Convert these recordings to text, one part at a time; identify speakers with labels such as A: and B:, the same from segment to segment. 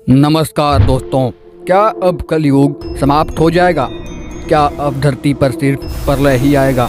A: नमस्कार दोस्तों, क्या अब कलयुग समाप्त हो जाएगा? क्या अब धरती पर सिर्फ प्रलय ही आएगा?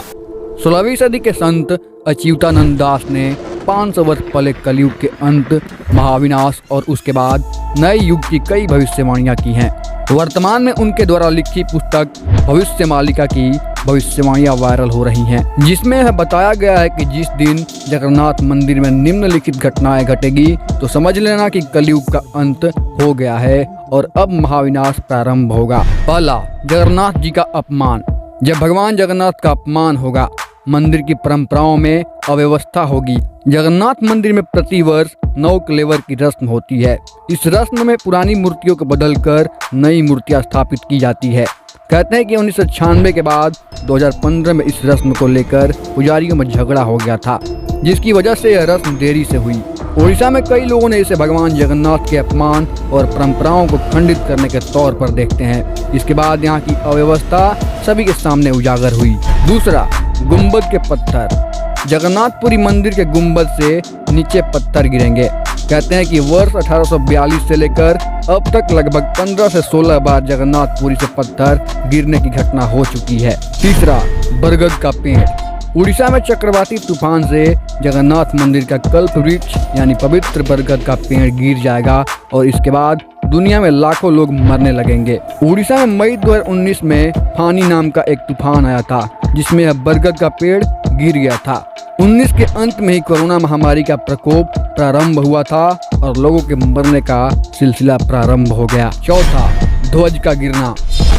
A: 16वीं सदी के संत अच्युतानंद दास ने 500 वर्ष पहले कलयुग के अंत, महाविनाश और उसके बाद नए युग की कई भविष्यवाणियां की हैं। वर्तमान में उनके द्वारा लिखी पुस्तक भविष्य मालिका की भविष्यवाणियां वायरल हो रही हैं, जिसमें यह बताया गया है कि जिस दिन जगन्नाथ मंदिर में निम्नलिखित घटनाएं घटेगी तो समझ लेना कि कलयुग का अंत हो गया है और अब महाविनाश प्रारंभ होगा। पहला, जगन्नाथ जी का अपमान। जब भगवान जगन्नाथ का अपमान होगा, मंदिर की परंपराओं में अव्यवस्था होगी। जगन्नाथ मंदिर में प्रतिवर्ष 9 कलेवर की रस्म होती है। इस रस्म में पुरानी मूर्तियों को बदलकर नई मूर्तियां स्थापित की जाती है। कहते हैं कि 1996 के बाद 2015 में इस रस्म को लेकर पुजारियों में झगड़ा हो गया था, जिसकी वजह से यह रस्म देरी से हुई। ओडिशा में कई लोगों ने इसे भगवान जगन्नाथ के अपमान और परंपराओं को खंडित करने के तौर पर देखते हैं। इसके बाद यहाँ की अव्यवस्था सभी के सामने उजागर हुई। दूसरा, गुंबद के पत्थर। जगन्नाथपुरी मंदिर के गुंबद से नीचे पत्थर गिरेंगे। कहते हैं कि वर्ष 1842 से लेकर अब तक लगभग 15 से 16 बार जगन्नाथपुरी से पत्थर गिरने की घटना हो चुकी है। तीसरा, बरगद का पेड़। उड़ीसा में चक्रवाती तूफान से जगन्नाथ मंदिर का कल्प वृक्ष यानी पवित्र बरगद का पेड़ गिर जाएगा और इसके बाद दुनिया में लाखों लोग मरने लगेंगे। उड़ीसा में मई 2019 में फानी नाम का एक तूफान आया था, जिसमें यह बरगद का पेड़ गिर गया था। 19 के अंत में ही कोरोना महामारी का प्रकोप प्रारंभ हुआ था और लोगों के मरने का सिलसिला प्रारंभ हो गया। चौथा, ध्वज का गिरना।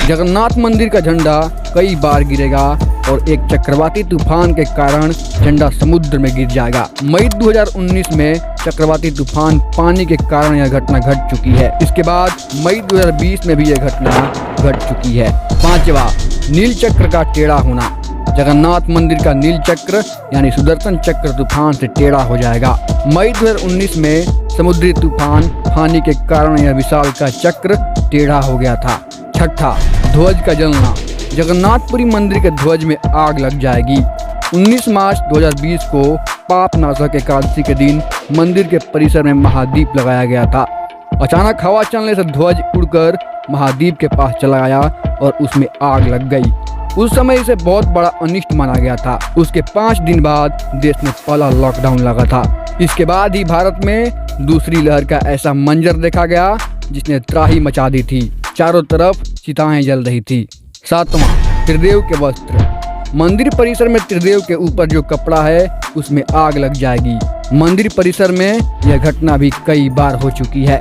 A: जगन्नाथ मंदिर का झंडा कई बार गिरेगा और एक चक्रवाती तूफान के कारण झंडा समुद्र में गिर जाएगा। मई 2019 में चक्रवाती तूफान पानी के कारण यह घटना घट चुकी है। इसके बाद मई 2020 में भी यह घटना घट चुकी है। पांचवा, नील चक्र का टेढ़ा होना। जगन्नाथ मंदिर का नील चक्र यानी सुदर्शन चक्र तूफान से टेढ़ा हो जाएगा। मई 2019 में समुद्री तूफान फानी के कारण यह विशाल का चक्र टेढ़ा हो गया था। छठा, ध्वज का जलना। जगन्नाथपुरी मंदिर के ध्वज में आग लग जाएगी। 19 मार्च 2020 को पापनाशक एकादशी के दिन मंदिर के परिसर में महादीप लगाया गया था। अचानक हवा चलने से ध्वज उड़कर महादीप के पास चला गया और उसमें आग लग गई। उस समय इसे बहुत बड़ा अनिष्ट माना गया था। उसके 5 दिन बाद देश में पहला लॉकडाउन लगा था। इसके बाद ही भारत में दूसरी लहर का ऐसा मंजर देखा गया जिसने त्राही मचा दी थी। चारों तरफ चिताएं जल रही थी। सातवां, त्रिदेव के वस्त्र। मंदिर परिसर में त्रिदेव के ऊपर जो कपड़ा है उसमें आग लग जाएगी। मंदिर परिसर में यह घटना भी कई बार हो चुकी है।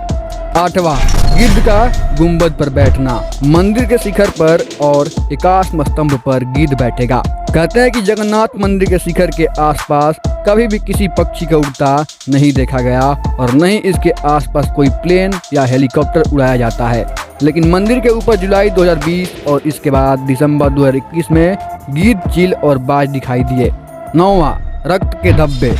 A: आठवां, गिद्ध का गुंबद पर बैठना। मंदिर के शिखर पर और एकाश्म स्तंभ पर गिद्ध बैठेगा। कहते हैं कि जगन्नाथ मंदिर के शिखर के आसपास कभी भी किसी पक्षी का उड़ता नहीं देखा गया और न ही इसके आसपास कोई प्लेन या हेलीकॉप्टर उड़ाया जाता है। लेकिन मंदिर के ऊपर जुलाई 2020 और इसके बाद दिसंबर 2021 में गिद्ध, चील और बाज दिखाई दिए। 9वां, रक्त के धब्बे।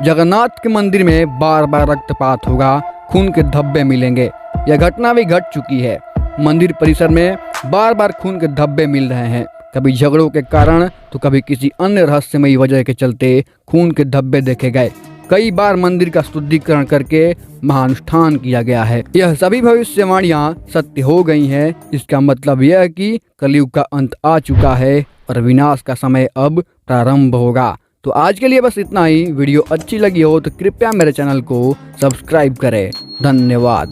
A: जगन्नाथ के मंदिर में बार बार रक्तपात होगा, खून के धब्बे मिलेंगे। यह घटना भी घट चुकी है। मंदिर परिसर में बार बार खून के धब्बे मिल रहे हैं, कभी झगड़ों के कारण तो कभी किसी अन्य रहस्यमयी वजह के चलते खून के धब्बे देखे गए। कई बार मंदिर का शुद्धिकरण करके महानुष्ठान किया गया है। यह सभी भविष्यवाणियां सत्य हो गई हैं। इसका मतलब यह है कि कलयुग का अंत आ चुका है और विनाश का समय अब प्रारंभ होगा। तो आज के लिए बस इतना ही। वीडियो अच्छी लगी हो तो कृपया मेरे चैनल को सब्सक्राइब करें। धन्यवाद।